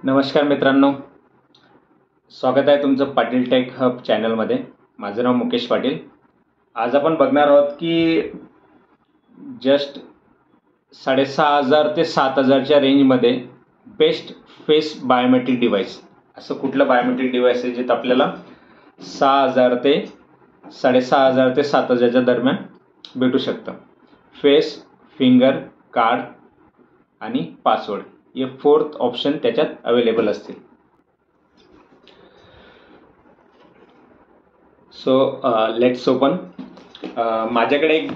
नमस्कार मित्रांनो, स्वागत आहे तुमचं पाटील टेक हब चॅनलमध्ये। माझं नाव मुकेश पाटील। आज आपण बघणार आहोत की जस्ट 6,500 ते 7,000च्या रेंजमध्ये बेस्ट फेस बायोमेट्रिक डिव्हाइस असं कुठलं बायोमेट्रिक डिव्हाइस आहे जे आपल्याला 6,000 ते 6,500 ते 7,000च्या दरम्यान भेटू शकतं। फेस, फिंगर, कार्ड आणि पासवर्ड ये 4th ऑप्शन त्याच्यात अवेलेबल असतील। So let's open. माझ्याकडे एक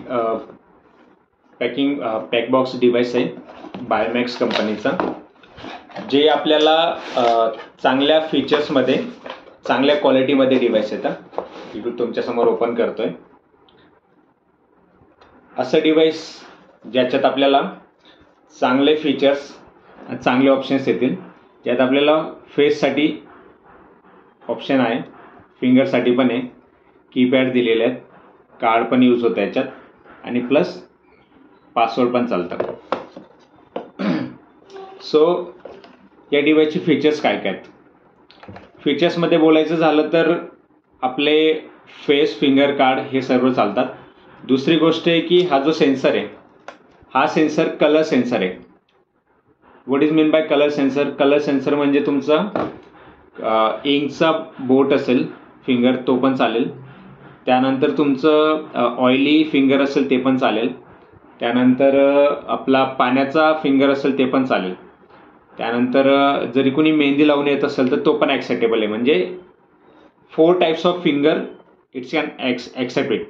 पॅक बॉक्स डिव्हाइस आहे बायोमॅक्स कंपनीचा, जे आपल्याला चांगल्या फीचर्समध्ये चांगल्या क्वालिटीमध्ये डिव्हाइस येतं। इकडे तुमच्यासमोर ओपन करतोय। असं डिव्हाइस ज्याच्यात आपल्याला चांगले फीचर्स चांगले ऑप्शन्स येतील। यात आपल्याला फेससाठी ऑप्शन आहे, फिंगरसाठी पण आहे, कीपॅड दिलेले आहेत, कार्ड पण यूज होतं याच्यात आणि प्लस पासवर्ड पण चालतं। सो या डिव्हाइसचे फीचर्स काय काय आहेत? फीचर्समध्ये बोलायचं झालं तर आपले फेस, फिंगर, कार्ड हे सर्व चालतात। दुसरी गोष्ट आहे की हा जो सेन्सर आहे, हा सेन्सर कलर सेन्सर आहे। What is mean by colour sensor? Colour sensor म्हणजे तुमचा इंकचा बोट असेल फिंगर तो पण चालेल, त्यानंतर तुमचं ऑइली फिंगर असेल ते पण चालेल, त्यानंतर आपला पाण्याचा फिंगर असेल ते पण चालेल, त्यानंतर जरी कोणी मेहंदी लावून येत असेल तर तो पण ॲक्सेप्टेबल आहे। म्हणजे 4 types of finger it's can accept it.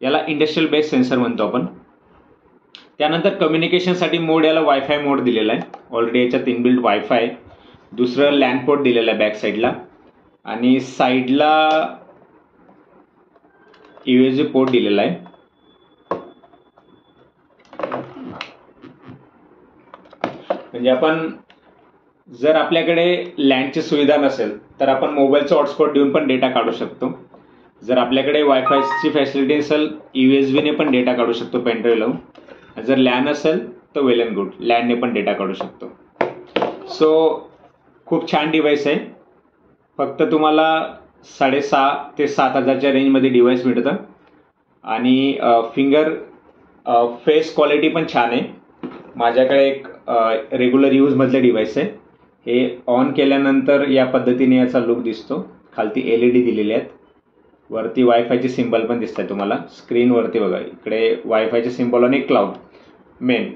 याला इंडस्ट्रियल बेस्ड सेन्सर म्हणतो आपण। त्यानंतर कम्युनिकेशनसाठी मोड याला वायफाय मोड दिलेला आहे। ऑलरेडी याच्यात इनबिल्ट वायफाय आहे। दुसरं लॅन पोर्ट दिलेलं आहे बॅक साईडला आणि साईडला USB पोर्ट दिलेला आहे। म्हणजे आपण जर आपल्याकडे लॅनची सुविधा नसेल तर आपण मोबाईलचं हॉटस्पॉट देऊन पण डेटा काढू शकतो। जर आपल्याकडे वायफायची फॅसिलिटी असेल USB ने पण डेटा काढू शकतो पेनड्राईव्ह लावून। जर लॅन असेल तर वेल अँड गुड, लॅनने पण डेटा काढू शकतो। सो खूप छान डिव्हाइस आहे। फक्त तुम्हाला 6,500 ते 7,000च्या रेंजमध्ये डिव्हाइस मिळतं आणि फिंगर फेस क्वालिटी पण छान आहे। माझ्याकडे एक रेग्युलर यूजमधले डिव्हाइस आहे। हे ऑन केल्यानंतर या पद्धतीने याचा लुक दिसतो। खालती LED दिलेले आहेत, वरती वायफायचे सिम्बॉल पण दिसतात तुम्हाला स्क्रीनवरती बघा। इकडे वायफायचे सिम्बॉल आणि क्लाउड मेन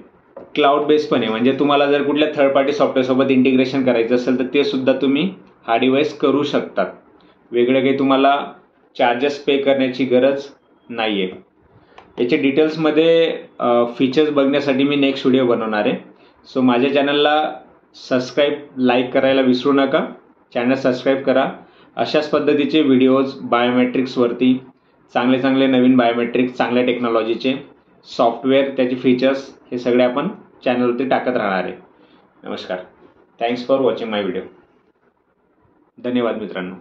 क्लाउड बेस पण आहे। म्हणजे तुम्हाला जर कुठल्या थर्ड पार्टी सॉफ्टवेअरसोबत इंटिग्रेशन करायचं असेल तर ते सुद्धा तुम्ही हा डिव्हाइस करू शकतात। वेगळं काही तुम्हाला चार्जेस पे करण्याची गरज नाही आहे। याचे डिटेल्समध्ये फीचर्स बघण्यासाठी मी नेक्स्ट व्हिडिओ बनवणार आहे। सो माझ्या चॅनलला सबस्क्राईब, लाईक करायला विसरू नका। चॅनल सबस्क्राईब करा। अशाच पद्धतीचे व्हिडिओज बायोमेट्रिक्सवरती चांगले नवीन बायोमेट्रिक्स, चांगल्या टेक्नॉलॉजीचे सॉफ्टवेअर, त्याचे फीचर्स हे सगळे आपण चॅनलवरती टाकत राहणार आहे। नमस्कार, thanks for watching my video. धन्यवाद मित्रांनो।